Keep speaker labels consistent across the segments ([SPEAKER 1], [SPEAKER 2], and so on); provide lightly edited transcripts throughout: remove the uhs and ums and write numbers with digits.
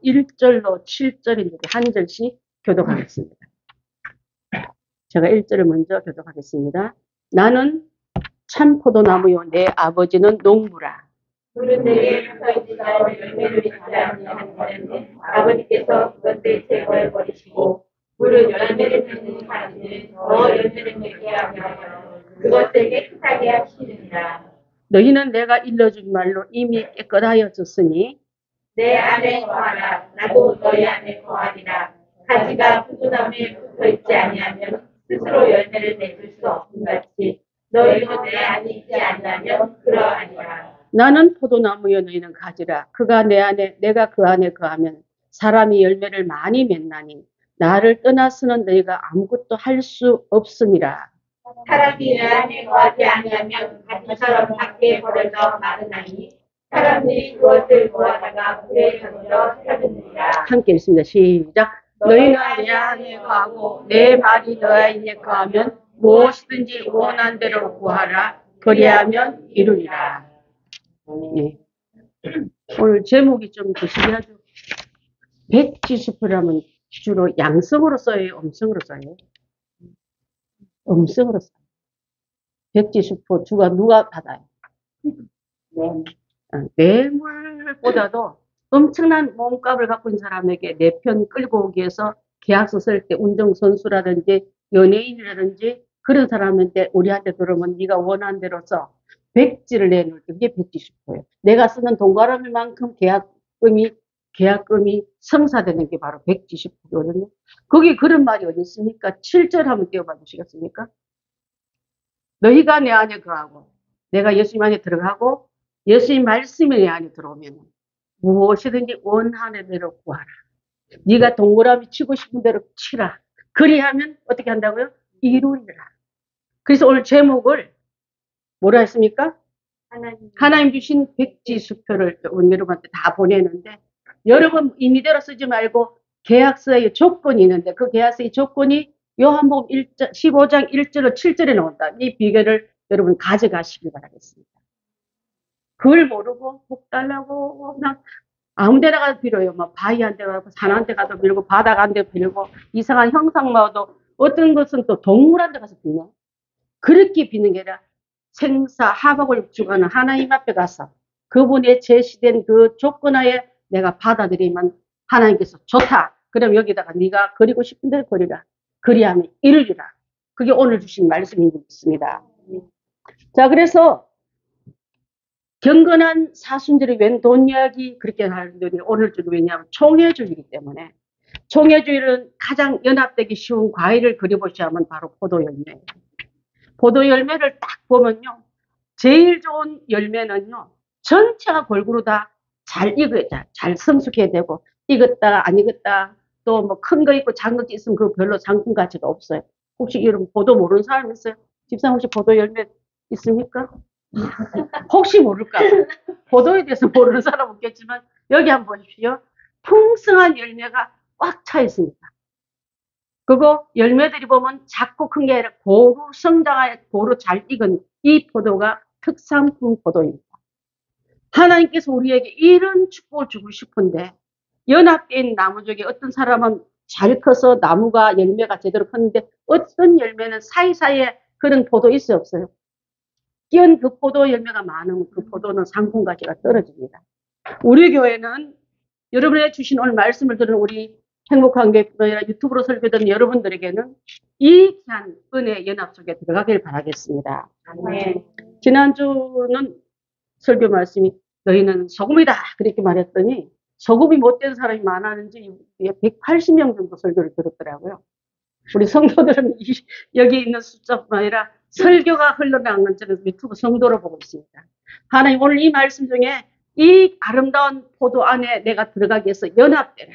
[SPEAKER 1] 1절로 7절인데 한 절씩 교독하겠습니다. 제가 1절을 먼저 교독하겠습니다. 나는 참 포도나무요 내 아버지는 농부라.
[SPEAKER 2] 물은 내게 서 열매를 맺지 아니하는 아버지께서 그것을 제거해 버리시고 물은 열매를 맺는 가지는 더 열매를 맺게 하며 그것을 깨끗하게 하시느니라.
[SPEAKER 1] 너희는 내가 일러준 말로 이미 깨끗하여졌으니
[SPEAKER 2] 내 안에 거하라. 나도 너희 안에 거하리라. 가지가 포도나무에 붙어 있지 아니하면 스스로 열매를 맺을 수 없음 같이 너희도 내 안에 있지 아니하면 그러하니라.
[SPEAKER 1] 나는 포도나무여 너희는 가지라. 그가 내 안에 내가 그 안에 거하면 사람이 열매를 많이 맺나니 나를 떠나서는 너희가 아무것도 할 수 없음이라.
[SPEAKER 2] 사람이 내 안에 거하지 아니하면 가지처럼 밖에 버려져 마르나니 사람들이 그것을 모아다가 불에 던져 태우느니라.
[SPEAKER 1] 함께 읽습니다. 시작. 너희는 내 안에 거하고 내 말이 너희 안에 거하면 무엇이든지 원한 대로 구하라. 그리하면 이루리라. 네. 오늘 제목이 좀 특이하죠. 백지수표라면 주로 양성으로 써요, 음성으로 써요? 음성으로 써요. 백지수표 주가 누가 받아요? 뇌물보다도 엄청난 몸값을 갖고 있는 사람에게 내 편 끌고 오기 위해서 계약서 쓸 때 운전선수라든지 연예인이라든지 그런 사람한테 우리한테 들어오면 네가 원하는 대로 써. 백지를 내놓을 때 그게 백지수표예요. 내가 쓰는 동그라미만큼 계약금이 성사되는 게 바로 백지수표거든요. 거기 그런 말이 어디 있습니까? 7절 한번 띄워봐 주시겠습니까? 너희가 내 안에 거하고 내가 예수님 안에 들어가고 예수님 말씀이 내 안에 들어오면 무엇이든지 원하는 대로 구하라. 네가 동그라미 치고 싶은 대로 치라. 그리하면 어떻게 한다고요? 이루리라. 그래서 오늘 제목을 뭐라 했습니까? 하나님 주신 백지수표를 여러분한테 다 보내는데 여러분 임의대로 쓰지 말고 계약서에 조건이 있는데 그 계약서의 조건이 요한복음 15장 1절로 7절에 나온다. 이 비결을 여러분 가져가시길 바라겠습니다. 그걸 모르고 복 달라고 그냥 아무 데나 가도 빌어요. 뭐 바위한테 가고 산한테 가도 빌고 바다한테 빌고 이상한 형상마도 어떤 것은 또 동물한테 가서 빌냐. 그렇게 비는 게 아니라 생사 하복을 주관하는 하나님 앞에 가서 그분의 제시된 그 조건하에 내가 받아들이면 하나님께서 좋다. 그럼 여기다가 네가 그리고 싶은 대로 그리라. 그리하면 이루리라. 그게 오늘 주신 말씀인 것 같습니다. 자, 그래서 경건한 사순절이 웬 돈 이야기 그렇게 하는데 오늘 주는 왜냐하면 총회주의이기 때문에 총회주의는 가장 연합되기 쉬운 과일을 그려보시면 바로 포도열매예요. 포도열매를 딱 보면요. 제일 좋은 열매는요. 전체가 골고루 다 잘 익어야 잘 성숙해야 되고 익었다 안 익었다 또 뭐 큰 거 있고 작은 거 있으면 그 별로 상품 가치가 없어요. 혹시 여러분 포도 모르는 사람 있어요? 집사람 혹시 포도 열매 있습니까? 혹시 모를까? 포도에 대해서 모르는 사람 없겠지만 여기 한번 보십시오. 풍성한 열매가 꽉 차 있습니다. 그거 열매들이 보면 작고 큰 게 아니라 고루 성장하여 고루 잘 익은 이 포도가 특산품 포도입니다. 하나님께서 우리에게 이런 축복을 주고 싶은데 연합된 나무 중에 어떤 사람은 잘 커서 나무가 열매가 제대로 컸는데 어떤 열매는 사이사이에 그런 포도 있어요 없어요? 끼운 그 포도 열매가 많으면 그 포도는 상품 가치가 떨어집니다. 우리 교회는 여러분의 주신 오늘 말씀을 들은 우리 행복한 교회뿐 아니라 유튜브로 설교된 여러분들에게는 이 귀한 은혜 연합 속에 들어가길 바라겠습니다.
[SPEAKER 2] 네.
[SPEAKER 1] 지난주는 설교 말씀이 너희는 소금이다 그렇게 말했더니 소금이 못된 사람이 많았는지 180명 정도 설교를 들었더라고요. 우리 성도들은 여기 있는 숫자뿐 아니라 설교가 흘러나온 건 저는 유튜브 성도로 보고 있습니다. 하나님 오늘 이 말씀 중에 이 아름다운 포도 안에 내가 들어가기 위해서 연합되라.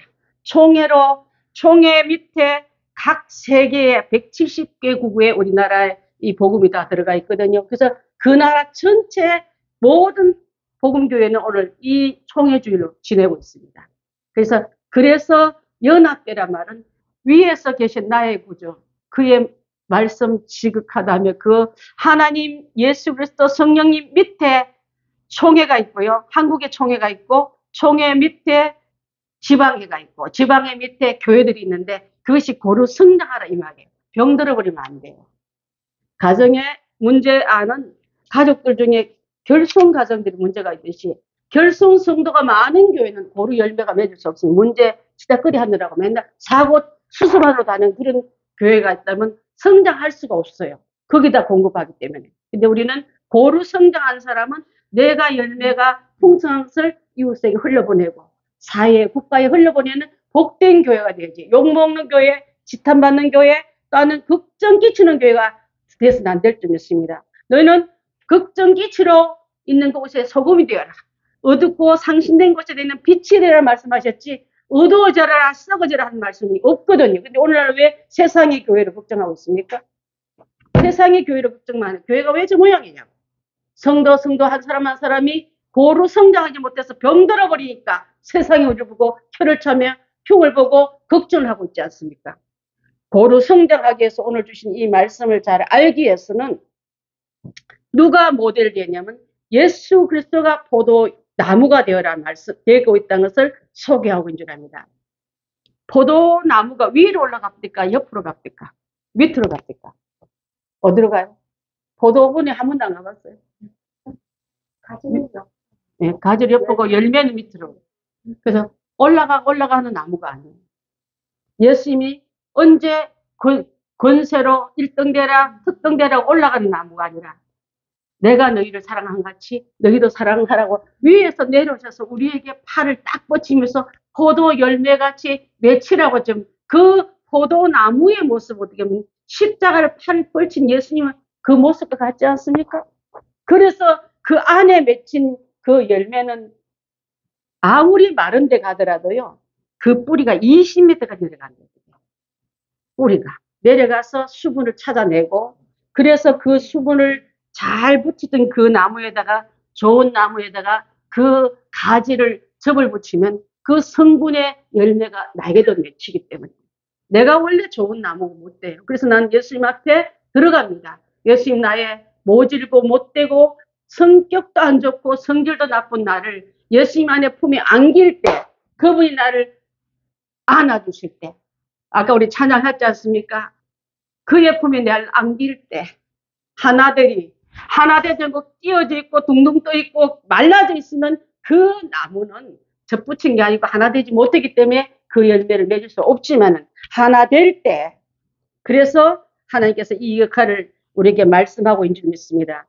[SPEAKER 1] 총회 밑에 각 세계의 170개국의 우리나라에 이 복음이 다 들어가 있거든요. 그래서 그 나라 전체 모든 복음교회는 오늘 이 총회주의로 지내고 있습니다. 그래서 연합되란 말은 위에서 계신 나의 구주, 그의 말씀 지극하다며 그 하나님 예수 그리스도 성령님 밑에 총회가 있고요. 한국에 총회가 있고 총회 밑에 지방회가 있고 지방회 밑에 교회들이 있는데 그것이 고루 성장하라 이 말이에요. 병들어 버리면 안 돼요. 가정의 문제아는 가족들 중에 결손 가정들이 문제가 있듯이 결손 성도가 많은 교회는 고루 열매가 맺을 수 없으니 문제 시다거리 하느라고 맨날 사고 수습하러 다니는 그런 교회가 있다면 성장할 수가 없어요. 거기다 공급하기 때문에. 근데 우리는 고루 성장한 사람은 내가 열매가 풍성한 것을 이웃에게 흘려보내고 사회에 국가에 흘려보내는 복된 교회가 되지. 욕먹는 교회, 지탄받는 교회, 또는 걱정 끼치는 교회가 돼서는 안 될 점 있습니다. 너희는 걱정 끼치러 있는 곳에 소금이 되어라. 어둡고 상신된 곳에 있는 빛이 되라 말씀하셨지 어두워져라 썩어져라 하는 말씀이 없거든요. 근데 오늘날 왜 세상의 교회를 걱정하고 있습니까? 세상의 교회를 걱정만 하는 교회가 왜 저 모양이냐고. 성도 한 사람 한 사람이 고루 성장하지 못해서 병들어 버리니까 세상의 우주를 보고 혀를 차며 흉을 보고 걱정을 하고 있지 않습니까? 고루 성장하기 위해서 오늘 주신 이 말씀을 잘 알기 위해서는 누가 모델이 되냐면 예수 그리스도가 포도 나무가 되어라 말씀 되고 있다는 것을 소개하고 있는 줄 압니다. 포도나무가 위로 올라갑니까? 옆으로 갑니까? 밑으로 갑니까? 어디로 가요? 포도원에 한 번도 안 가봤어요.
[SPEAKER 2] 가지는요.
[SPEAKER 1] 네, 가지를 옆으로 열매는 밑으로. 그래서 올라가는 나무가 아니에요. 예수님이 언제 권세로 1등 되라, 특등 되라 올라가는 나무가 아니라 내가 너희를 사랑한 같이 너희도 사랑하라고 위에서 내려오셔서 우리에게 팔을 딱 뻗치면서 포도 열매같이 맺히라고 좀 그 포도나무의 모습 어떻게 보면 십자가를 팔을 뻗친 예수님은 그 모습과 같지 않습니까? 그래서 그 안에 맺힌 그 열매는 아무리 마른 데 가더라도요. 그 뿌리가 20m까지 내려간대요. 뿌리가 내려가서 수분을 찾아내고 그래서 그 수분을 잘 붙이던 그 나무에다가 좋은 나무에다가 그 가지를 접을 붙이면 그 성분의 열매가 나에게도 맺히기 때문에 내가 원래 좋은 나무가 못 돼요. 그래서 난 예수님 앞에 들어갑니다. 예수님 나의 모질고 못되고 성격도 안 좋고 성질도 나쁜 나를 예수님 안에 품에 안길 때 그분이 나를 안아주실 때 아까 우리 찬양했지 않습니까? 그의 품에 나를 안길 때 하나들이 하나대 전국 띄어져 있고 둥둥 떠 있고 말라져 있으면 그 나무는 접붙인 게 아니고 하나 되지 못하기 때문에 그 열매를 맺을 수 없지만은 하나 될 때 그래서 하나님께서 이 역할을 우리에게 말씀하고 있는 줄 믿습니다.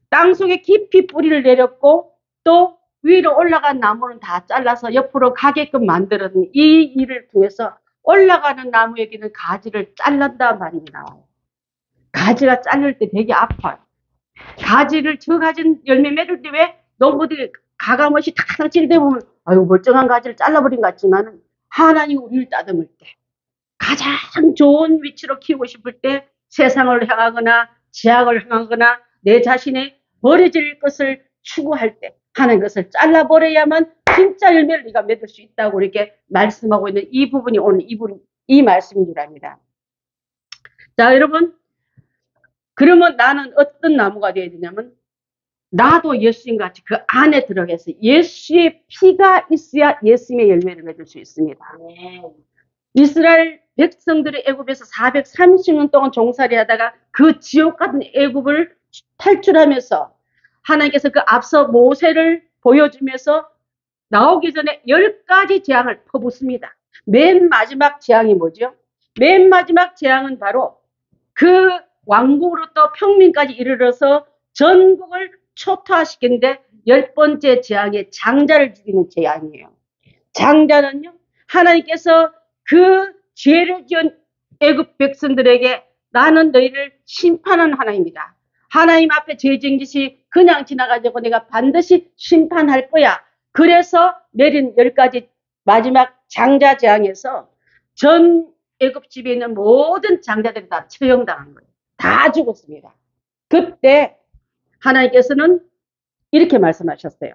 [SPEAKER 1] 땅속에 깊이 뿌리를 내렸고 또 위로 올라간 나무는 다 잘라서 옆으로 가게끔 만들었는 이 일을 통해서 올라가는 나무에게는 가지를 잘란다 말이 나와요. 가지가 잘릴 때 되게 아파요. 가지를 저 가진 열매 맺을 때 왜 농부들이 가감없이 탁탁 찌르다 보면 아유 멀쩡한 가지를 잘라버린 것 같지만 하나님 우리를 따듬을 때 가장 좋은 위치로 키우고 싶을 때 세상을 향하거나 제약을 향하거나 내 자신의 버려질 것을 추구할 때 하는 것을 잘라버려야만 진짜 열매를 네가 맺을 수 있다고 이렇게 말씀하고 있는 이 부분이 오늘 이 말씀인 줄 압니다. 자 여러분 그러면 나는 어떤 나무가 되어야 되냐면 나도 예수님같이 그 안에 들어가서 예수의 피가 있어야 예수님의 열매를 맺을 수 있습니다. 이스라엘 백성들의 애굽에서 430년 동안 종살이 하다가 그 지옥 같은 애굽을 탈출하면서 하나님께서 그 앞서 모세를 보여주면서 나오기 전에 10가지 재앙을 퍼붓습니다. 맨 마지막 재앙이 뭐죠? 맨 마지막 재앙은 바로 그 왕국으로부터 평민까지 이르러서 전국을 초토화시키는데 10번째 재앙의 장자를 죽이는 재앙이에요. 장자는요 하나님께서 그 죄를 지은 애굽 백성들에게 나는 너희를 심판하는 하나님이다. 하나님 앞에 죄 지은 것이 그냥 지나가지고 내가 반드시 심판할 거야. 그래서 내린 10가지 마지막 장자 재앙에서 전 애굽 집에 있는 모든 장자들이 다 처형당한 거예요. 다 죽었습니다. 그때 하나님께서는 이렇게 말씀하셨어요.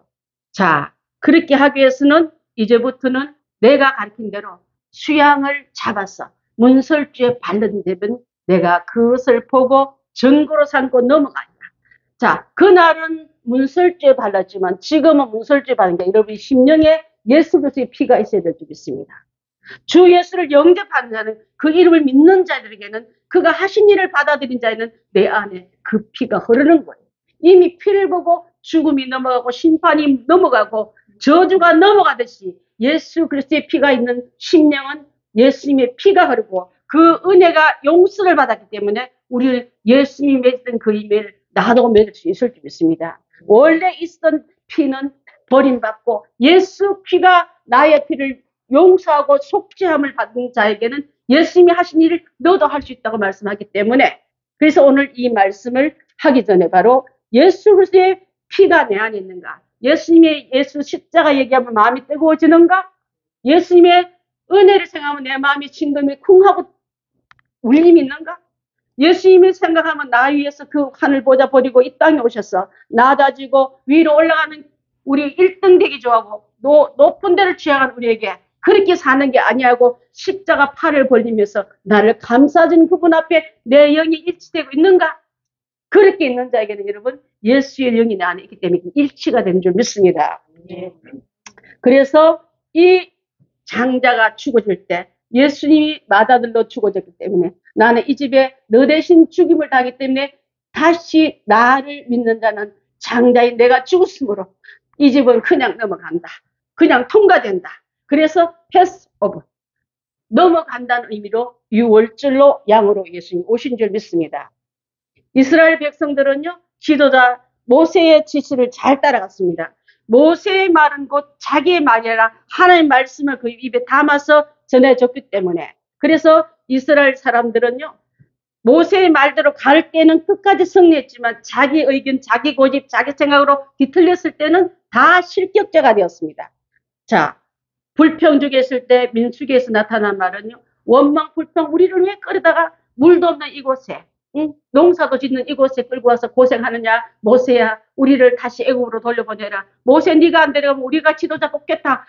[SPEAKER 1] 자, 그렇게 하기 위해서는 이제부터는 내가 가르친 대로 수양을 잡아서 문설주에 바른 데는 내가 그것을 보고 증거로 삼고 넘어간다. 자, 그날은 문설주에 발랐지만 지금은 문설주에 바른 게 여러분이 심령에 예수 그리스도의 피가 있어야 될 줄 믿습니다. 주 예수를 영접하는 자는, 그 이름을 믿는 자들에게는, 그가 하신 일을 받아들인 자에는 내 안에 그 피가 흐르는 거예요. 이미 피를 보고 죽음이 넘어가고 심판이 넘어가고 저주가 넘어가듯이 예수 그리스도의 피가 있는 심령은 예수님의 피가 흐르고 그 은혜가 용서를 받았기 때문에 우리는 예수님이 맺은 그 임의를 나도 맺을 수 있을 줄 믿습니다. 원래 있던 피는 버림받고 예수 피가 나의 피를 용서하고 속죄함을 받은 자에게는 예수님이 하신 일을 너도 할 수 있다고 말씀하기 때문에, 그래서 오늘 이 말씀을 하기 전에 바로 예수 그리스도의 피가 내 안에 있는가, 예수님의 예수 십자가 얘기하면 마음이 뜨거워지는가, 예수님의 은혜를 생각하면 내 마음이 진금이 쿵하고 울림이 있는가, 예수님이 생각하면 나 위해서 그 하늘 보좌 버리고 이 땅에 오셔서 낮아지고 위로 올라가는 우리 1등 되기 좋아하고 높은 데를 취하는 우리에게 그렇게 사는 게 아니하고 십자가 팔을 벌리면서 나를 감싸준 그분 앞에 내 영이 일치되고 있는가? 그렇게 있는 자에게는 여러분 예수의 영이 내 안에 있기 때문에 일치가 되는 줄 믿습니다. 그래서 이 장자가 죽어질 때 예수님이 맏아들로 죽어졌기 때문에 나는 이 집에 너 대신 죽임을 당하기 때문에 다시 나를 믿는 자는 장자인 내가 죽었으므로 이 집은 그냥 넘어간다. 그냥 통과된다. 그래서 패스 오브, 넘어간다는 의미로 유월절로 양으로 예수님 오신 줄 믿습니다. 이스라엘 백성들은요, 지도자 모세의 지시를 잘 따라갔습니다. 모세의 말은 곧 자기의 말이라 하나님의 말씀을 그 입에 담아서 전해줬기 때문에, 그래서 이스라엘 사람들은요, 모세의 말대로 갈 때는 끝까지 승리했지만 자기 의견, 자기 고집, 자기 생각으로 뒤틀렸을 때는 다 실격자가 되었습니다. 자, 불평족에 있을 때 민수기에서 나타난 말은요, 원망 불평, 우리를 왜 끌어다가 물도 없는 이곳에, 농사도 짓는 이곳에 끌고 와서 고생하느냐, 모세야 우리를 다시 애국으로 돌려보내라, 모세 네가 안 데려가면 우리가 지도자 뽑겠다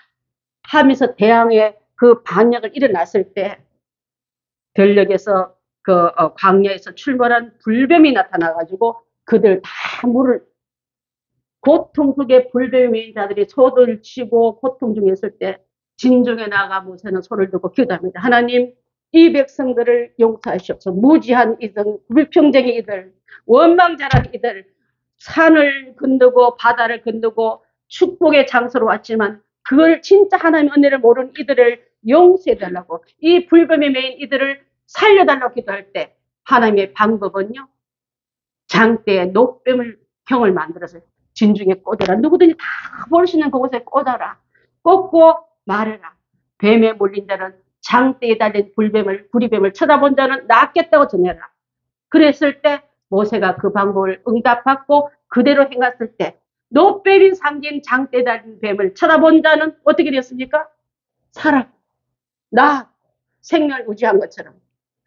[SPEAKER 1] 하면서 대항의 그 반역을 일어났을 때 전력에서 광야에서 출몰한 불뱀이 나타나가지고 그들 다 물을, 고통 속에 불뱀의 자들이 소를 치고 고통 중에 있을 때 진중에 나가 모세는 손을 들고 기도합니다. 하나님, 이 백성들을 용서하시옵소서. 무지한 이들, 불평쟁이 이들, 원망자란 이들, 산을 건너고 바다를 건너고 축복의 장소로 왔지만 그걸 진짜 하나님의 은혜를 모르는 이들을 용서해달라고, 이 불뱀에 매인 이들을 살려달라고 기도할 때 하나님의 방법은요, 장대에 녹뱀을 병을 만들어서 진중에 꽂아라. 누구든지 다 볼 수 있는 그곳에 꽂아라. 꽂고 말해라. 뱀에 몰린 자는, 장대에 달린 불뱀을, 구리뱀을 쳐다본 자는 낫겠다고 전해라. 그랬을 때 모세가 그 방법을 응답받고 그대로 행했을 때 녹뱀이 상긴 장대에 달린 뱀을 쳐다본 자는 어떻게 되었습니까? 살아. 나 생명을 유지한 것처럼.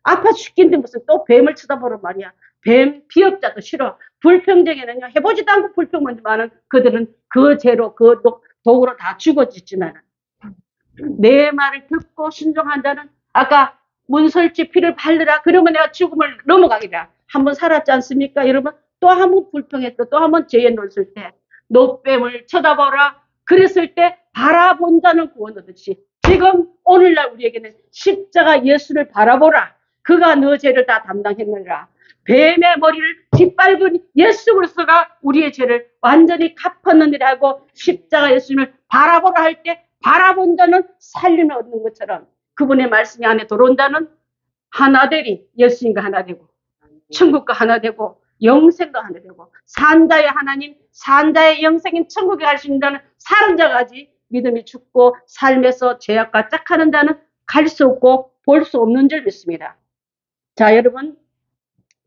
[SPEAKER 1] 아파 죽겠는데 무슨 또 뱀을 쳐다보란 말이야. 뱀 비업자도 싫어. 불평쟁에는요, 해보지도 않고 불평만 많은 그들은 그 죄로 그 독으로 다 죽어지지만 내 말을 듣고 순종한 자는, 아까 문설주 피를 바르라 그러면 내가 죽음을 넘어가리라 한번 살았지 않습니까? 여러분, 또 한 번 불평했다, 또 한 번 죄에 놓였을 때 노뱀을 쳐다보라 그랬을 때 바라본 자는 구원 얻듯이 지금 오늘날 우리에게는 십자가 예수를 바라보라. 그가 너 죄를 다 담당했느니라. 뱀의 머리를 짓밟은 예수 그리스도가 우리의 죄를 완전히 갚았느니라 하고 십자가 예수님을 바라보라 할 때 바라본 자는 살림을 얻는 것처럼 그분의 말씀이 안에 들어온 자는 하나 되리, 예수님과 하나 되고 천국과 하나 되고 영생과 하나 되고 산자의 하나님, 산자의 영생인 천국에 갈 수 있는 자는 사는 자가지 믿음이 죽고 삶에서 죄악과 짝하는 자는 갈 수 없고 볼 수 없는 줄 믿습니다. 자, 여러분,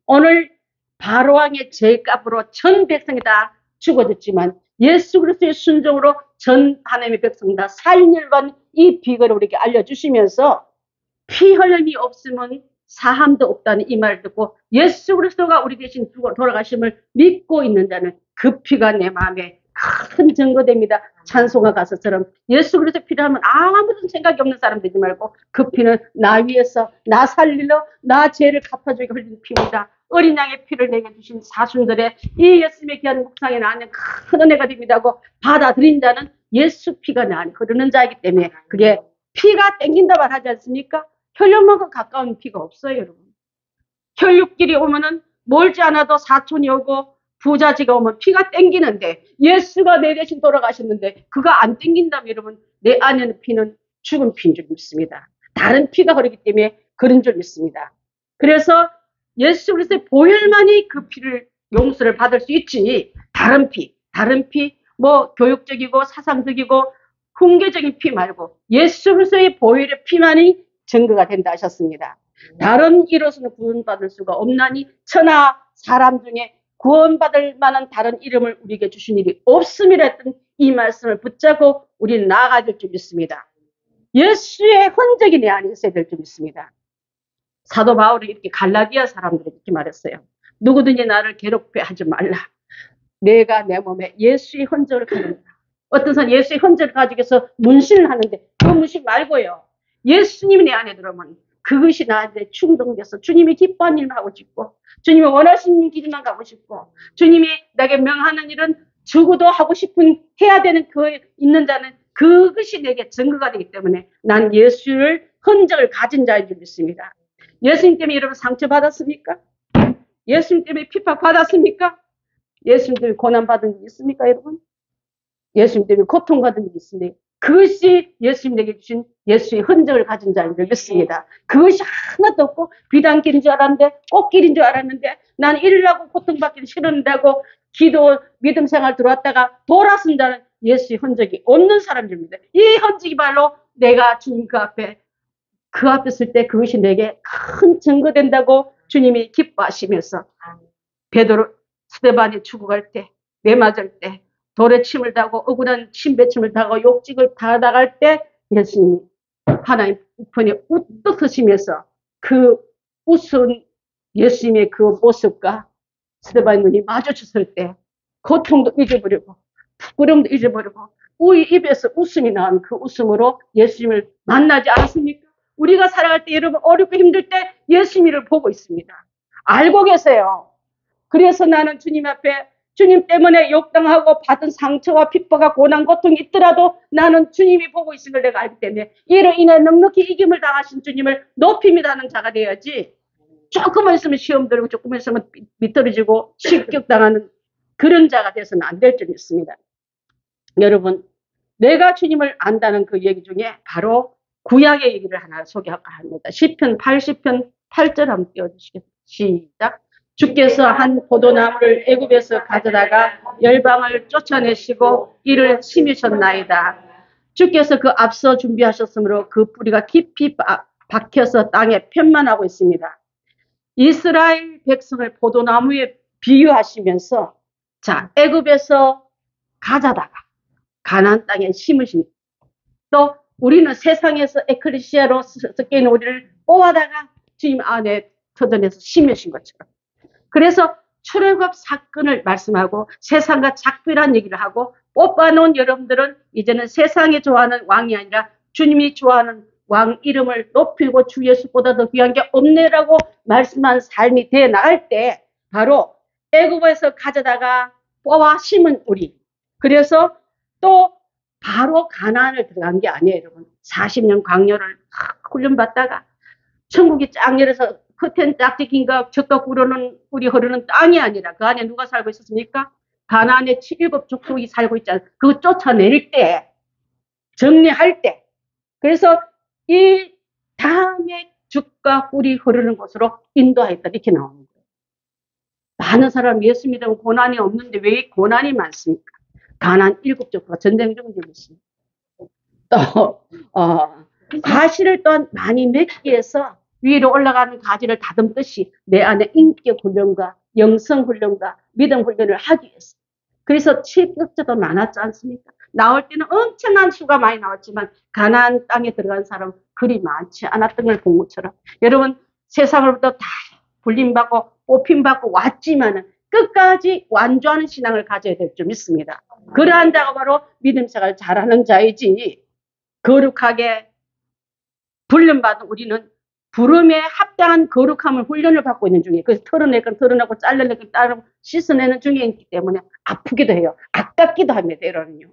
[SPEAKER 1] 오늘 바로왕의 죄값으로 전 백성이 다 죽어졌지만 예수 그리스도의 순종으로 전 하나님의 백성이 다 살인을 받은 이 비결을 우리에게 알려주시면서 피 흘림이 없으면 사함도 없다는 이 말을 듣고 예수 그리스도가 우리 대신 돌아가심을 믿고 있는 자는 그 피가 내 마음에 큰 증거됩니다. 찬송가 가사처럼 예수 그리스도 피를 하면 아무런 생각이 없는 사람 되지 말고 그 피는 나 위해서 나 살리러 나 죄를 갚아주기 흘린 피입니다. 어린 양의 피를 내게 주신 사순절에 이 예수님의 귀한 묵상에 나는 큰 은혜가 됩니다 하고 받아들인 자는 예수 피가 내 안에 흐르는 자이기 때문에 그게 피가 땡긴다 말 하지 않습니까? 혈육만큼 가까운 피가 없어요, 여러분. 혈육끼리 오면은 멀지 않아도 사촌이 오고 부자지가 오면 피가 땡기는데 예수가 내 대신 돌아가셨는데 그가 안 땡긴다면 여러분 내 안에는 피는 죽은 피인 줄 믿습니다. 다른 피가 흐르기 때문에 그런 줄 믿습니다. 그래서 예수 그리스도의 보혈만이 그 피를 용서를 받을 수 있지 다른 피, 뭐 교육적이고 사상적이고 훈계적인 피 말고 예수 그리스도의 보혈의 피만이 증거가 된다 하셨습니다. 다른 이로서는 구원받을 수가 없나니 천하 사람 중에 구원받을 만한 다른 이름을 우리에게 주신 일이 없음이라 했던 이 말씀을 붙잡고 우리는 나아가야 될 줄 믿습니다. 예수의 흔적이 내 안에 있어야 될 줄 믿습니다. 사도 바울이 이렇게 갈라디아 사람들에게 이렇게 말했어요. 누구든지 나를 괴롭게 하지 말라. 내가 내 몸에 예수의 흔적을 가진다. 어떤 사람 예수의 흔적을 가지고 해서 문신을 하는데 그 문신 말고요. 예수님이 내 안에 들어오면 그것이 나한테 충동돼서 주님이 기뻐하는 일만 하고 싶고 주님이 원하시는 길만 가고 싶고 주님이 내게 명하는 일은 죽어도 하고 싶은 해야 되는 그 있는 자는 그것이 내게 증거가 되기 때문에 난 예수를 흔적을 가진 자인 줄 믿습니다. 예수님 때문에 여러분 상처받았습니까? 예수님 때문에 핍박받았습니까? 예수님 때문에 고난받은 적 있습니까 여러분? 예수님 때문에 고통받은 적 있습니까? 그것이 예수님에게 주신 예수의 흔적을 가진 자인 줄 믿습니다. 그것이 하나도 없고 비단길인 줄 알았는데 꽃길인 줄 알았는데 난 이러려고 고통받기는 싫은다고 기도 믿음 생활 들어왔다가 돌아선 자는 예수의 흔적이 없는 사람입니다. 이 흔적이 바로 내가 주님 그 앞에 쓸 때 그것이 내게 큰 증거된다고 주님이 기뻐하시면서 베드로 스데반이 죽어갈 때 내맞을 때 돌에 침을 다고 억울한 침배침을 다고 욕직을 당하다갈 때 예수님이 하나님 우편에 우뚝 서시면서 그 웃은 예수님의 그 모습과 스데반의 눈이 마주쳤을 때 고통도 잊어버리고 부끄러움도 잊어버리고 우리 입에서 웃음이 나온 그 웃음으로 예수님을 만나지 않았습니까? 우리가 살아갈 때 여러분 어렵고 힘들 때 예수님을 보고 있습니다. 알고 계세요. 그래서 나는 주님 앞에 주님 때문에 욕당하고 받은 상처와 핍박과 고난 고통이 있더라도 나는 주님이 보고 있는 걸 내가 알기 때문에 이로 인해 넉넉히 이김을 당하신 주님을 높임이라는 자가 돼야지 조금만 있으면 시험 들고 조금만 있으면 미끄러지고 실격당하는 그런 자가 돼서는 안 될 줄 믿습니다. 여러분 내가 주님을 안다는 그 얘기 중에 바로 구약의 얘기를 하나 소개할까 합니다. 시편 80편 8절 한번 띄워주시겠습니다. 시작. 주께서 한 포도나무를 애굽에서 가져다가 열방을 쫓아내시고 이를 심으셨나이다. 주께서 그 앞서 준비하셨으므로 그 뿌리가 깊이 박혀서 땅에 편만하고 있습니다. 이스라엘 백성을 포도나무에 비유하시면서 자 애굽에서 가져다가 가나안 땅에 심으신 또 우리는 세상에서 에클레시아로 섞여 있는 우리를 뽑아다가 주님 안에 터전에서 심으신 것처럼 그래서 출애굽 사건을 말씀하고 세상과 작별한 얘기를 하고 뽑아놓은 여러분들은 이제는 세상에 좋아하는 왕이 아니라 주님이 좋아하는 왕 이름을 높이고 주 예수보다 더 귀한 게 없네라고 말씀한 삶이 돼 나갈 때 바로 애굽에서 가져다가 뽑아 심은 우리 그래서 또 바로 가나안을 들어간 게 아니에요 여러분. 40년 광야를 훈련받다가 천국이 쫙 열어서 커튼 쫙 찍힌 거 적과 꿀어는 꿀이 흐르는 땅이 아니라 그 안에 누가 살고 있었습니까? 가나안에 7곱 족속이 살고 있잖아요. 그거 쫓아낼 때 정리할 때 그래서 이 다음에 죽과 꿀이 흐르는 곳으로 인도하였다 이렇게 나오는 거예요. 많은 사람 예수 믿으면 고난이 없는데 왜 고난이 많습니까? 가나안 7족보가 전쟁 중인 줄 믿습니다. 또 가시를 또한 많이 맺기 위해서 위로 올라가는 가지를 다듬듯이 내 안에 인격 훈련과 영성 훈련과 믿음 훈련을 하기 위해서 그래서 취업자도 많았지 않습니까? 나올 때는 엄청난 수가 많이 나왔지만 가나안 땅에 들어간 사람은 그리 많지 않았던 걸 본 것처럼 여러분 세상으로부터 다 불림받고 뽑힘받고 왔지만은 끝까지 완주하는 신앙을 가져야 될 줄 믿습니다. 그러한 자가 바로 믿음 생활을 잘하는 자이지 거룩하게 훈련받은 우리는 부름에 합당한 거룩함을 훈련을 받고 있는 중이에요. 그래서 털어낼 건 털어내고 잘라낼 건 자르고 씻어내는 중에 있기 때문에 아프기도 해요. 아깝기도 합니다. 이러는요.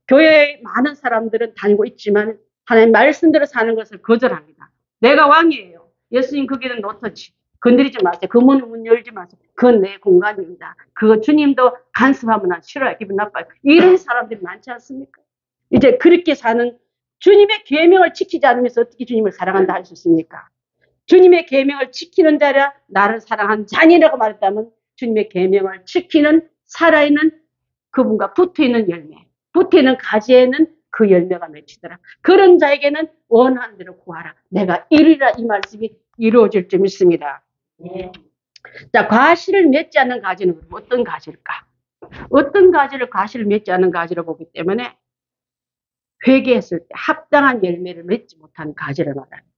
[SPEAKER 1] 교회에 많은 사람들은 다니고 있지만 하나님 말씀대로 사는 것을 거절합니다. 내가 왕이에요. 예수님 그 길은 노터치. 건드리지 마세요. 그 문 열지 마세요. 그건 내 공간입니다. 그거 주님도 간섭하면 난 싫어요. 기분 나빠요. 이런 사람들이 많지 않습니까? 이제 그렇게 사는 주님의 계명을 지키지 않으면서 어떻게 주님을 사랑한다 할 수 있습니까? 주님의 계명을 지키는 자라 나를 사랑한 자니라고 말했다면 주님의 계명을 지키는 살아있는 그분과 붙어있는 열매, 붙어있는 가지에는 그 열매가 맺히더라. 그런 자에게는 원하는 대로 구하라. 내가 이르리라 이 말씀이 이루어질 줄 믿습니다. 자, 과실을 맺지 않는 가지는 어떤 가지일까? 어떤 가지를 과실을 맺지 않는 가지로 보기 때문에 회개했을 때 합당한 열매를 맺지 못한 가지를 말합니다.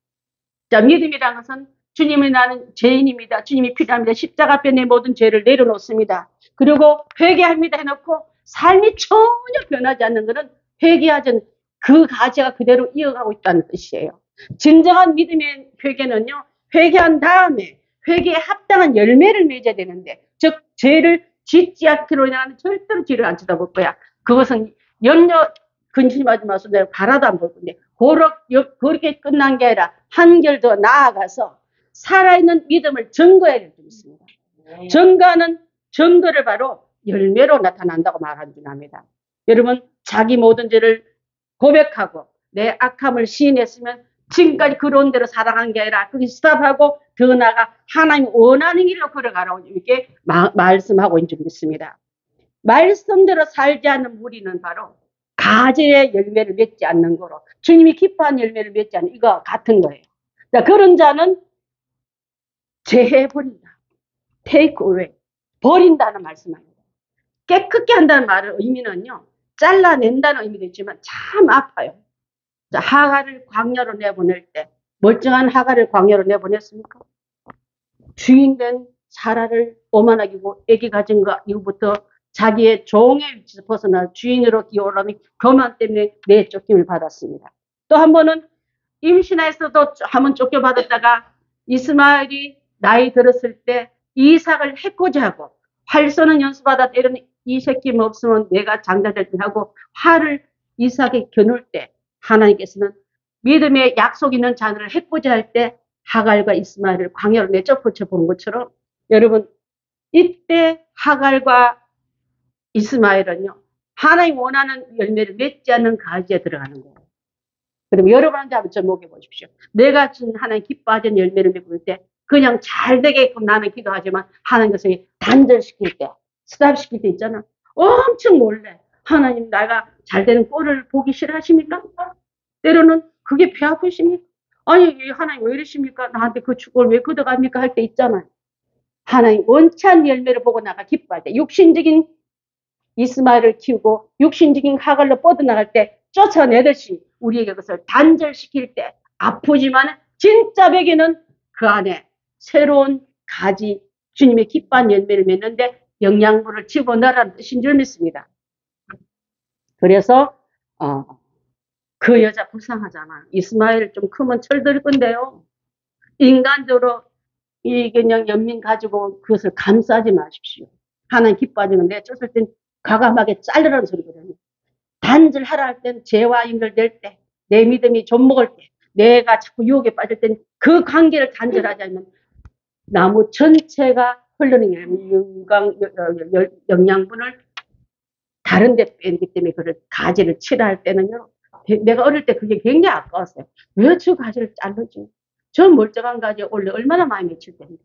[SPEAKER 1] 자, 믿음이라는 것은 주님이 나는 죄인입니다. 주님이 필요합니다. 십자가 앞에 내 모든 죄를 내려놓습니다. 그리고 회개합니다 해놓고 삶이 전혀 변하지 않는 것은 회개하지 않는 그 가지가 그대로 이어가고 있다는 뜻이에요. 진정한 믿음의 회개는요, 회개한 다음에 회개에 합당한 열매를 맺어야 되는데, 즉 죄를 짓지 않기로 나는 절대로 죄를 안 쳐다볼 거야. 그것은 염려 근심하지 마소. 내가 바라도 안 볼 건데 그렇게 끝난 게 아니라 한결 더 나아가서 살아있는 믿음을 증거해야 될 줄 있습니다. 증거는 증거를 바로 열매로 나타난다고 말하는 줄 압니다. 여러분, 자기 모든 죄를 고백하고 내 악함을 시인했으면 지금까지 그런 대로 살아간 게 아니라 그게 스탑하고 더 나아가 하나님 원하는 길로 걸어가라고 이렇게 말씀하고 있는 줄 믿습니다. 말씀대로 살지 않는 무리는 바로 가지의 열매를 맺지 않는 거로 주님이 기뻐하는 열매를 맺지 않는 이거 같은 거예요. 자, 그런 자는 제해버린다. take away. 버린다는 말씀입니다. 깨끗게 한다는 말의 의미는요, 잘라낸다는 의미도 있지만 참 아파요. 자, 하갈을 광야로 내보낼 때 멀쩡한 하갈을 광야로 내보냈습니까? 주인된 사라를 오만하게 애기 가진 거 이후부터 자기의 종의 위치에서 벗어나 주인으로 기어오라니 교만 때문에 내쫓김을 받았습니다. 또 한 번은 임신해서도 한번 쫓겨받았다가 이스마엘이 나이 들었을 때 이삭을 해코지 하고 활 쏘는 연수받아 때리는 이 새끼 없으면 내가 장자될 때 하고 활을 이삭에 겨눌 때 하나님께서는 믿음의 약속 있는 자녀를 해코지 할 때 하갈과 이스마엘을 광야로 내쫓아 보는 것처럼 여러분, 이때 하갈과 이스마엘은요, 하나님 원하는 열매를 맺지 않는 가지에 들어가는 거예요. 그럼 여러분한테 한번 접목해 보십시오. 내가 준 하나님 기뻐하는 열매를 맺을 때 그냥 잘 되게끔 나는 기도하지만 하나님께서 단절시킬 때, 스탑시킬 때 있잖아. 엄청 놀래. 하나님 내가 잘 되는 꼴을 보기 싫어하십니까? 때로는 그게 배 아프십니까? 아니 하나님 왜 이러십니까? 나한테 그 축복을 왜 걷어갑니까? 할 때 있잖아요. 하나님 원치 않는 열매를 보고 나가 기뻐할 때, 육신적인 이스마엘을 키우고 육신적인 하갈로 뻗어나갈 때 쫓아내듯이 우리에게 그것을 단절시킬 때 아프지만 진짜 베개는 그 안에 새로운 가지 주님의 기뻐한 열매를 맺는데 영양분을 집어넣으라는 뜻인 줄 믿습니다. 그래서 그 여자 불쌍하잖아. 이스마엘 좀 크면 철들 건데요. 인간적으로 이 그냥 연민 가지고 그것을 감싸지 마십시오. 하나님 기뻐하지는 내 쫓을 땐 과감하게 자르라는 소리거든요. 단절하라 할 땐 죄와 연결될 때, 내 믿음이 좀먹을 때, 내가 자꾸 유혹에 빠질 땐 그 관계를 단절하지 않으면 나무 전체가 흘러는 영양분을 다른 데 빼기 때문에 그걸 가지를 치라 할 때는요, 내가 어릴 때 그게 굉장히 아까웠어요. 왜 저 가지를 자르지? 저 멀쩡한 가지 원래 얼마나 많이 맺힐 텐데.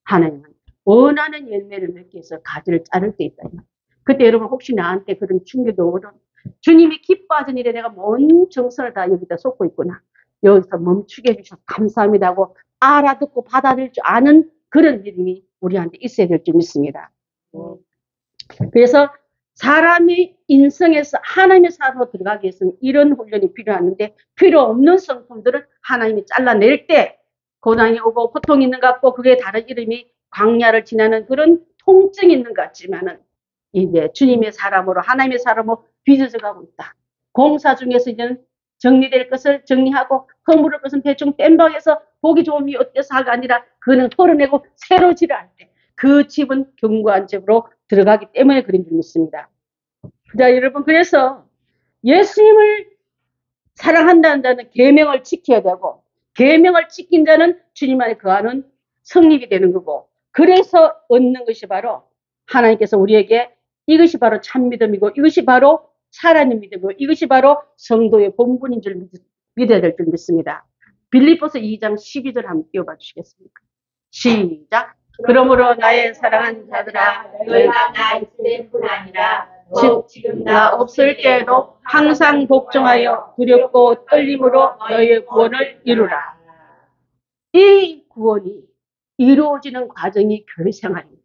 [SPEAKER 1] 하나님은 원하는 열매를 맺기 위해서 가지를 자를 때 있다. 그때 여러분 혹시 나한테 그런 충격이 오거든. 주님이 기뻐하는 일에 내가 온 정성을 다 여기다 쏟고 있구나. 여기서 멈추게 해주셔서 감사합니다 하고 알아듣고 받아들일 줄 아는 그런 믿음이 우리한테 있어야 될 줄 믿습니다. 그래서 사람의 인성에서 하나님의 사람으로 들어가기 위해서는 이런 훈련이 필요한데 필요 없는 성품들을 하나님이 잘라낼 때 고난이 오고 고통이 있는 것 같고 그게 다른 이름이 광야를 지나는 그런 통증이 있는 것 같지만은 이제 주님의 사람으로 하나님의 사람으로 빚어져 가고 있다. 공사 중에서 이제는 정리될 것을 정리하고 허물을 것은 대충 땜방에서 보기 좋음이 어때서가 아니라 그는 털어내고 새로 지를 때 그 집은 견고한 집으로 들어가기 때문에 그런 줄 믿습니다. 자, 여러분, 그래서 예수님을 사랑한다는 자는 계명을 지켜야 되고 계명을 지킨 자는 주님 안에 거하는 성립이 되는 거고 그래서 얻는 것이 바로 하나님께서 우리에게 이것이 바로 참 믿음이고 이것이 바로 살아있는 믿음이고 이것이 바로 성도의 본분인 줄 믿어야 될 줄 믿습니다. 빌립보서 2장 12절 한번 띄워봐 주시겠습니까? 시작. 그러므로 나의 사랑하는 자들아
[SPEAKER 2] 너희가 나 있을 뿐 아니라 지금
[SPEAKER 1] 나 없을 때에도 항상 복종하여 두렵고 떨림으로 너희의 구원을 이루라. 이 구원이 이루어지는 과정이 교회 생활입니다.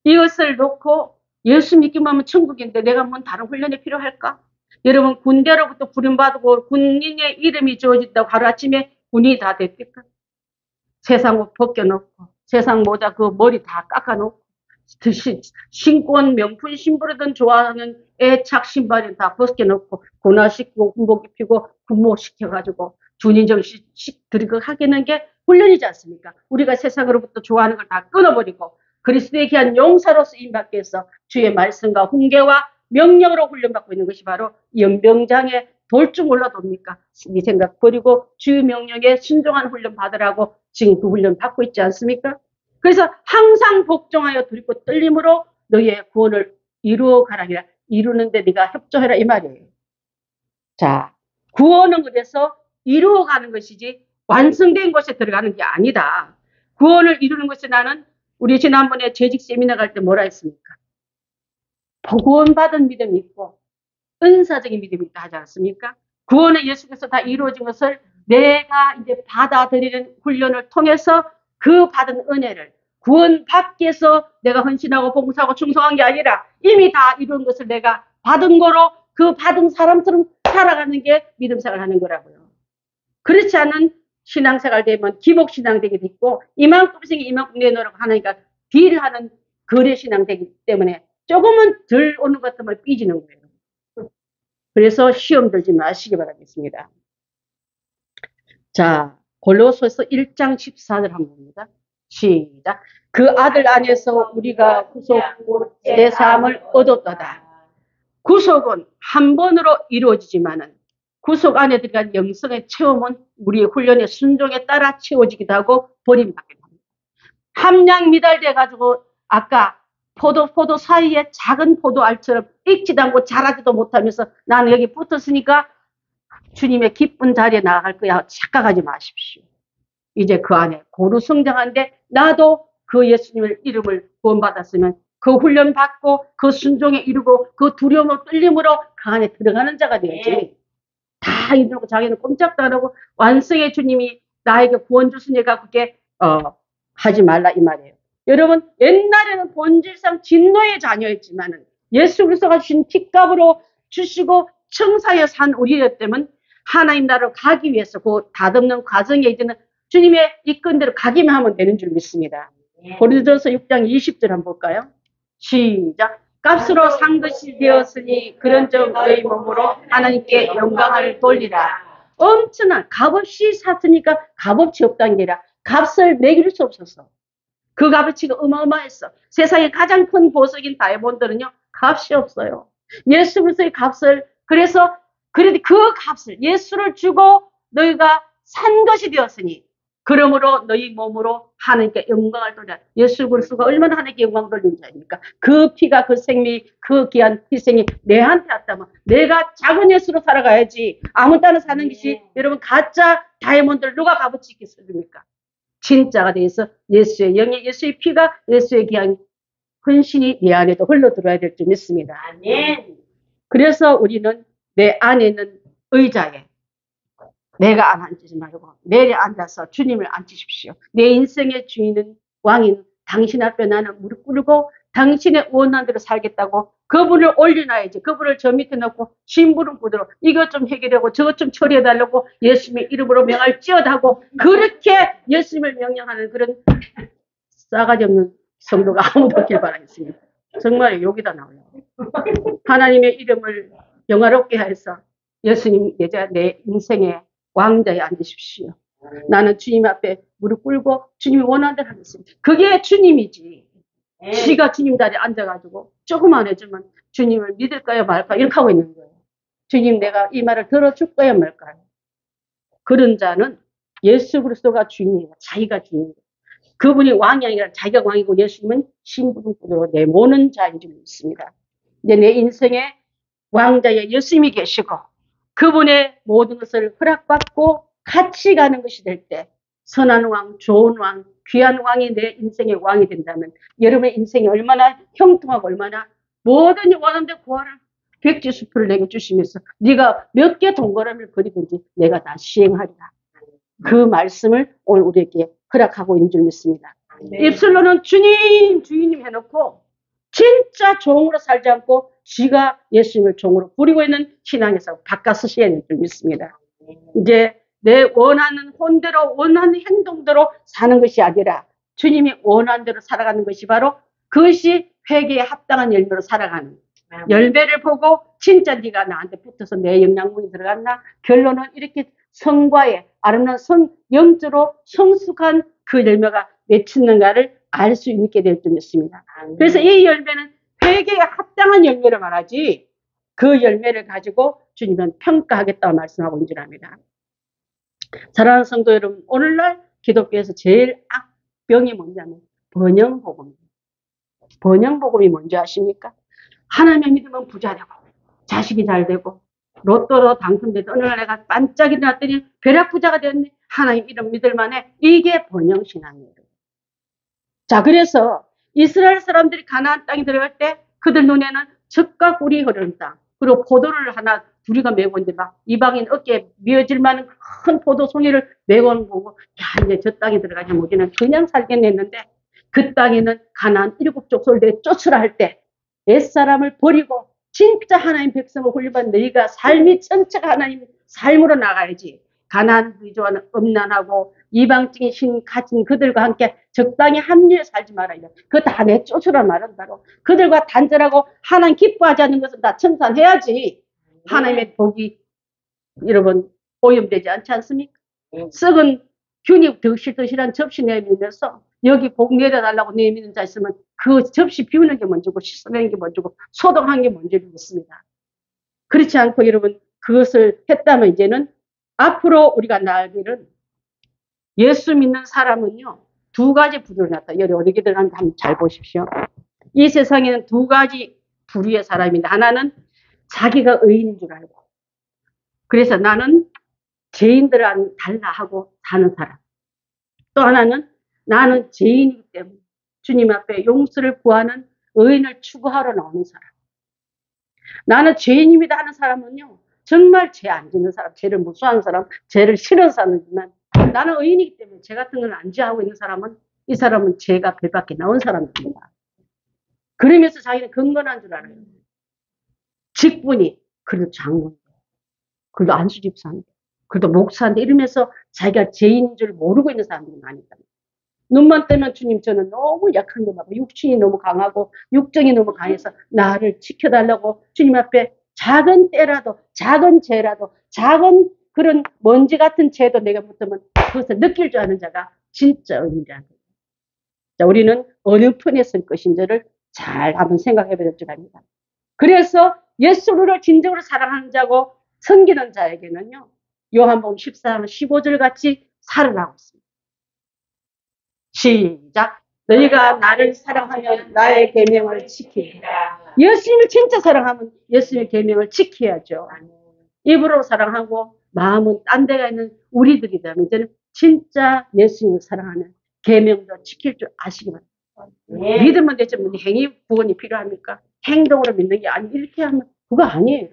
[SPEAKER 1] 이것을 놓고 예수 믿기만 하면 천국인데 내가 뭔 다른 훈련이 필요할까? 여러분 군대로부터 부름받고 군인의 이름이 주어진다고 하루아침에 군인이 다 됩니까? 세상 옷 벗겨놓고 세상 모자 그 머리 다 깎아놓고 신고 온 명품 신부르든 좋아하는 애착 신발은 다 벗겨놓고 군화시키고 군복 입히고 군복시켜가지고 준인정식 들이고 하기는 게 훈련이지 않습니까? 우리가 세상으로부터 좋아하는 걸 다 끊어버리고 그리스도의 귀한 용사로서 임받기 위해서 주의 말씀과 훈계와 명령으로 훈련받고 있는 것이 바로 연병장에 돌줄 몰라도입니까? 이 생각 버리고 주의 명령에 순종한 훈련 받으라고 지금 그 훈련 받고 있지 않습니까? 그래서 항상 복종하여 두렵고 떨림으로 너희의 구원을 이루어가라. 이루는데 네가 협조해라 이 말이에요. 자, 구원은 그래서 이루어가는 것이지 완성된 곳에 들어가는 게 아니다. 구원을 이루는 것이 나는 우리 지난번에 재직 세미나 갈 때 뭐라 했습니까? 구원받은 믿음이 있고 은사적인 믿음이 있다 하지 않습니까? 구원은 예수께서 다 이루어진 것을 내가 이제 받아들이는 훈련을 통해서 그 받은 은혜를 구원 받기 위해서 내가 헌신하고 봉사하고 충성한 게 아니라 이미 다 이룬 것을 내가 받은 거로 그 받은 사람처럼 살아가는 게 믿음 생활을 하는 거라고요. 그렇지 않은 신앙생활 되면 기복신앙 되게 됐고 이만큼씩 이만큼 내놓으라고 하니까 딜하는 거래신앙 되기 때문에 조금은 덜 오는 것 같으면 삐지는 거예요. 그래서 시험 들지 마시기 바라겠습니다. 자, 골로새서 1장 14절 한번 봅니다. 시작. 그 아들 안에서 우리가 구속 내 삶을 얻었도다. 구속은 한 번으로 이루어지지만은 구속 안에 들어간 영성의 체험은 우리의 훈련의 순종에 따라 채워지기도 하고 버림받기도 합니다. 함량 미달돼 가지고 아까 포도 사이에 작은 포도알처럼 익지도 않고 자라지도 못하면서 나는 여기 붙었으니까 주님의 기쁜 자리에 나아갈 거야 착각하지 마십시오. 이제 그 안에 고루 성장하는데 나도 그 예수님의 이름을 구원받았으면 그 훈련 받고 그 순종에 이르고 그 두려움과 떨림으로 그 안에 들어가는 자가 되야지. 다 이루고 자기는 꼼짝도 안 하고 완성의 주님이 나에게 구원 주시니까 그게 하지 말라 이 말이에요. 여러분 옛날에는 본질상 진노의 자녀였지만은 예수 그리스도가 주신 핏값으로 주시고 청사에 산 우리였다면 하나님 나라로 가기 위해서 그 다듬는 과정에 이제는 주님의 이끈대로 가기만 하면 되는 줄 믿습니다. 고린도전서 6장 20절 한번 볼까요? 시작. 값으로 산 것이 되었으니 그런즉 너희 몸으로 하나님께 영광을 돌리라. 엄청난 값없이 샀으니까 값어치 없다는 게 아니라 값을 매길 수 없어서 그 값어치가 어마어마했어. 세상에 가장 큰 보석인 다이아몬드는요 값이 없어요. 예수 그리스도의 값을 그래서 그래도 그 값을 예수를 주고 너희가 산 것이 되었으니 그러므로 너희 몸으로 하나님께 영광을 돌리라. 예수 그리스도가 얼마나 하나님께 영광을 돌리는 자입니까? 그 피가 그 생명이 그 귀한 희생이 내한테 왔다면 내가 작은 예수로 살아가야지. 아무 따나 사는 것이 여러분 가짜 다이아몬드를 누가 값어치 있게 써줍니까? 진짜가 돼서 예수의 영이 예수의 피가 예수의 귀한 헌신이 내 안에도 흘러들어야 될 줄 믿습니다.
[SPEAKER 2] 아멘.
[SPEAKER 1] 그래서 우리는 내 안에 있는 의자에 내가 앉지 말고 내려 앉아서 주님을 앉히십시오. 내 인생의 주인은 왕인 당신 앞에 나는 무릎 꿇고 당신의 원한대로 살겠다고 그분을 올려놔야지. 그분을 저 밑에 놓고 심부름꾼으로 이것 좀 해결하고 저것 좀 처리해달라고 예수님의 이름으로 명할지어다고 그렇게 예수님을 명령하는 그런 싸가지 없는 성도가 아무도 없길 바라겠습니다. 정말 여기다 나와요. 하나님의 이름을 영화롭게 해서 예수님 내 인생의 왕자에 앉으십시오. 나는 주님 앞에 무릎 꿇고 주님이 원하는 대로 하겠습니다. 그게 주님이지. 지가 주님 자리에 앉아가지고 조금만 해주면 주님을 믿을까요 말까요 이렇게 하고 있는 거예요. 주님 내가 이 말을 들어줄 거야 말까요? 그런 자는 예수 그리스도가 주인이에요. 자기가 주인이에요. 그분이 왕이 아니라 자기가 왕이고 예수님은 신부름꾼으로 내모는 자인 줄 믿습니다. 이제 내 인생에 왕자의 예수님이 계시고 그분의 모든 것을 허락받고 같이 가는 것이 될 때 선한 왕, 좋은 왕, 귀한 왕이 내 인생의 왕이 된다면 여러분의 인생이 얼마나 형통하고 얼마나 뭐든지 원하는데 구하라. 백지수표를 내게 주시면서 네가 몇 개 동그라미를 그리든지 내가 다 시행하리라. 그 말씀을 오늘 우리에게 허락하고 있는 줄 믿습니다.
[SPEAKER 2] 네.
[SPEAKER 1] 입술로는 주님, 주인님 해놓고 진짜 종으로 살지 않고 지가 예수님을 종으로 부리고 있는 신앙에서 바꿔 쓰셔야 될 줄 믿습니다. 이제 내 원하는 혼대로 원하는 행동대로 사는 것이 아니라 주님이 원하는 대로 살아가는 것이 바로 그것이 회개에 합당한 열매로 살아가는 열매를 보고 진짜 네가 나한테 붙어서 내 영양분이 들어갔나? 결론은 이렇게 성과에 아름다운 영적으로 성숙한 그 열매가 맺히는가를 알 수 있게 될 줄 믿습니다. 그래서 이 열매는 회개에 합당한 열매를 말하지 그 열매를 가지고 주님은 평가하겠다고 말씀하고 있는 줄 압니다. 사랑하는 성도 여러분, 오늘날 기독교에서 제일 악병이 뭔냐면 번영복음입니다. 번영복음이 뭔지 아십니까? 하나님을 믿으면 부자 되고 자식이 잘 되고 로또로 당첨돼서 어느 날 내가 반짝 일어났더니 벼락부자가 되었네. 하나님 이름 믿을 만해. 이게 번영신앙이에요. 자, 그래서 이스라엘 사람들이 가나안 땅에 들어갈 때 그들 눈에는 젖과 꿀이 흐르는 땅 그리고 포도를 하나 둘이가 메고 있는데 막 이방인 어깨에 미어질 만한 큰 포도송이를 메고 오는 거고 야 이제 저 땅에 들어가자면 우리는 그냥 살겠냈는데 그 땅에는 가나안 7 족속을 쫓으라 할 때 옛사람을 버리고 진짜 하나님 백성을 훌륭한 너희가 삶이 전체가 하나님 삶으로 나가야지. 가나안 부족은 음란하고 이방적인 신 가진 그들과 함께 적당히 합류해 살지 말아야. 그거 다 내쫓으라 말은 바로 그들과 단절하고 하나님 기뻐하지 않는 것은 다 청산해야지. 하나님의 복이 여러분 오염되지 않지 않습니까? 썩은 균이 덕실덕실한 접시 내밀면서 여기 복 내려달라고 내미는 자 있으면 그 접시 비우는 게 먼저고 씻어내는 게 먼저고 소독하는 게 먼저겠습니다. 그렇지 않고 여러분 그것을 했다면 이제는 앞으로 우리가 나아갈 길은 예수 믿는 사람은요 2가지 부류로 나타나요. 여기 어디게들 한번 잘 보십시오. 이 세상에는 2가지 부류의 사람인데 하나는 자기가 의인인 줄 알고 그래서 나는 죄인들과는 달라 하고 사는 사람. 또 하나는 나는 죄인이기 때문에 주님 앞에 용서를 구하는 의인을 추구하러 나오는 사람. 나는 죄인입니다 하는 사람은요. 정말 죄 안 짓는 사람, 죄를 무수하는 사람, 죄를 싫어하는 사람이지만 나는 의인이기 때문에 죄 같은 걸 안 지하고 있는 사람은 이 사람은 죄가 배 밖에 나온 사람입니다. 그러면서 자기는 건건한 줄 알아요. 직분이 그래도 장군인데 그래도 안수집사인데 그래도 목사인데 이러면서 자기가 죄인인 줄 모르고 있는 사람들이 많이 있다. 눈만 뜨면 주님 저는 너무 약한 게 많고 육신이 너무 강하고 육정이 너무 강해서 나를 지켜달라고 주님 앞에 작은 때라도 작은 죄라도 작은 그런 먼지 같은 죄도 내가 붙으면 그것을 느낄 줄 아는 자가 진짜 의인이라는 거예요. 자, 우리는 어느 편에 설 것인지를 잘 한번 생각해 볼 줄 압니다. 그래서 예수를 진정으로 사랑하는 자고 섬기는 자에게는요. 요한복음 14장 15절 같이 살아나고 있습니다. 시작. 너희가 나를 사랑하면 나의 계명을 지키리라. 예수님을 진짜 사랑하면 예수님의 계명을 지켜야죠. 입으로 사랑하고 마음은 딴 데가 있는 우리들이라면 이제는 진짜 예수님을 사랑하는 계명도 지킬 줄 아시기 바랍니다. 네. 믿으면 되지 뭐 행위 구원이 필요합니까? 행동으로 믿는 게 아니 이렇게 하면 그거 아니에요.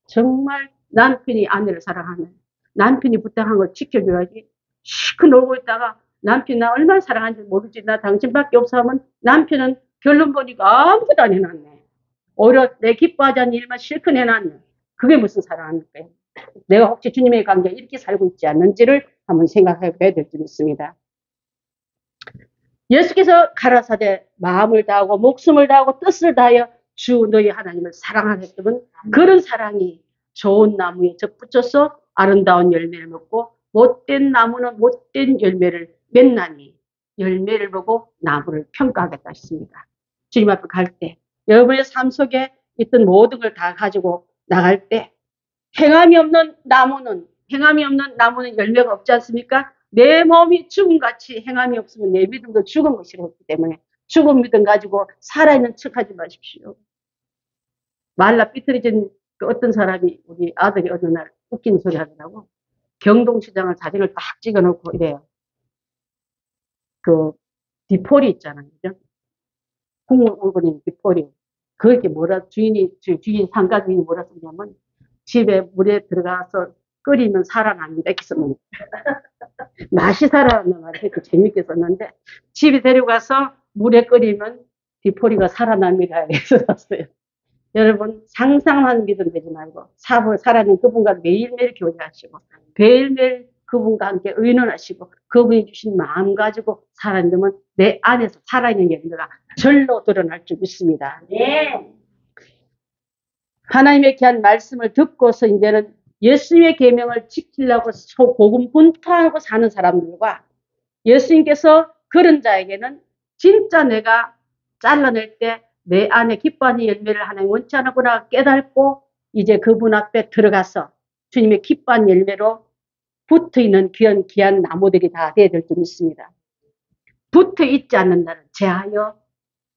[SPEAKER 1] 정말 남편이 아내를 사랑하면 남편이 부탁한 걸 지켜줘야지. 시크 놀고 있다가 남편이 나 얼마나 사랑하는지 모르지 나 당신밖에 없어 하면 남편은 결론 보니까 아무것도 안 해놨네. 오히려 내 기뻐하지 않는 일만 실컷 해놨네. 그게 무슨 사랑합니까? 내가 혹시 주님의 관계에 이렇게 살고 있지 않는지를 한번 생각해 봐야 될 줄 믿습니다. 예수께서 가라사대 마음을 다하고 목숨을 다하고 뜻을 다하여 주 너희 하나님을 사랑하겠다면 그런 사랑이 좋은 나무에 적붙여서 아름다운 열매를 먹고 못된 나무는 못된 열매를 맺나니 열매를 보고 나무를 평가하겠다 했습니다. 주님 앞에 갈 때 여러분의 삶 속에 있던 모든 걸 다 가지고 나갈 때 행함이 없는 나무는 열매가 없지 않습니까? 내 몸이 죽음같이 행함이 없으면 내 믿음도 죽은 것이었기 때문에 죽은 믿음 가지고 살아있는 척하지 마십시오. 말라 삐뚤어진 그 어떤 사람이 우리 아들이 어느 날 웃긴 소리 하더라고. 경동시장을 사진을 딱 찍어놓고 이래요. 그 디포리 있잖아요. 그죠? 국물 울거리는 디포리. 그게 뭐라 주인 상가 주인이 뭐라 썼냐면 집에 물에 들어가서 끓이면 살아납니다. 이렇게 썼는데 맛이 살아난다는 말을 이렇게 재밌게 썼는데 집에 데려가서 물에 끓이면 디포리가 살아납니다. 이렇게 썼어요. 여러분 상상만 믿음 되지 말고 살아있는 그분과 매일매일 교제하시고 매일매일 그분과 함께 의논하시고 그분이 주신 마음 가지고 살아있는 내 안에서 살아있는 열매가 절로 드러날 줄 믿습니다.
[SPEAKER 2] 네.
[SPEAKER 1] 하나님의 귀한 말씀을 듣고서 이제는 예수님의 계명을 지키려고 고군분투하고 사는 사람들과 예수님께서 그런 자에게는 진짜 내가 잘라낼 때 내 안에 기뻐하는 열매를 하나님 원치 않았구나 깨닫고 이제 그분 앞에 들어가서 주님의 기뻐하는 열매로 붙어있는 귀한 나무들이 다 돼야 될 줄 믿습니다. 붙어있지 않는 날은 제하여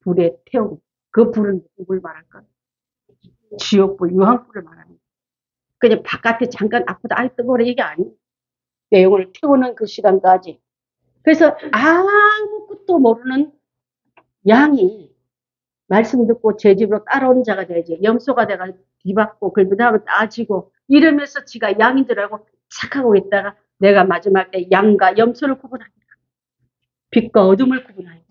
[SPEAKER 1] 불에 태우고 그 불은 누굴 말할까? 지옥불, 유황불을 말합니다. 그냥 바깥에 잠깐 아프다, 아이 뜨거워라 이게 아니에요. 내용을 태우는 그 시간까지. 그래서 아무것도 모르는 양이 말씀 듣고 제 집으로 따라오는 자가 되야지. 염소가 내가 뒤받고 그 다음에 따지고 이러면서 지가 양인 줄 알고 착하고 있다가 내가 마지막 때 양과 염소를 구분합니다. 빛과 어둠을 구분하고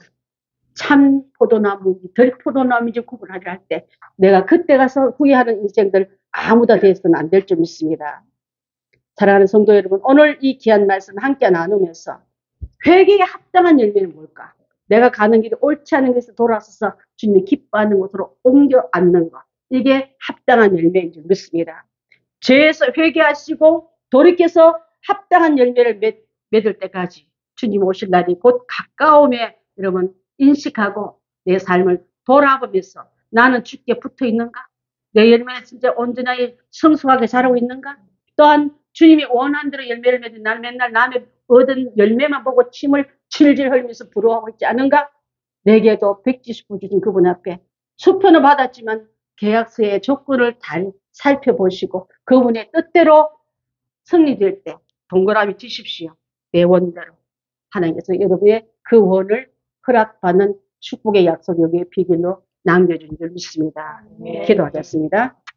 [SPEAKER 1] 참 포도나무인지 덜 포도나무인지 구분하려 할 때 내가 그때 가서 후회하는 인생들 아무도 되어서는 안 될 줄 믿습니다. 사랑하는 성도 여러분, 오늘 이 귀한 말씀 함께 나누면서 회개에 합당한 열매는 뭘까? 내가 가는 길이 옳지 않은 것에서 돌아서서 주님이 기뻐하는 곳으로 옮겨 앉는 것. 이게 합당한 열매인 줄 믿습니다. 죄에서 회개하시고 돌이켜서 합당한 열매를 맺을 때까지 주님 오실 날이 곧 가까움에 여러분 인식하고 내 삶을 돌아보면서 나는 주께 붙어 있는가? 내 열매는 진짜 온전하게 성숙하게 자라고 있는가? 또한 주님이 원하는 대로 열매를 맺는 날 맨날 남의 얻은 열매만 보고 침을 질질 흘리면서 부러워하고 있지 않은가? 내게도 백지수품 주신 그분 앞에 수표는 받았지만 계약서의 조건을 잘 살펴보시고 그분의 뜻대로 승리될 때 동그라미 치십시오. 내 원대로. 하나님께서 여러분의 그 원을 허락받는 축복의 약속 여기에 비밀로 남겨준 줄 믿습니다. 기도하겠습니다.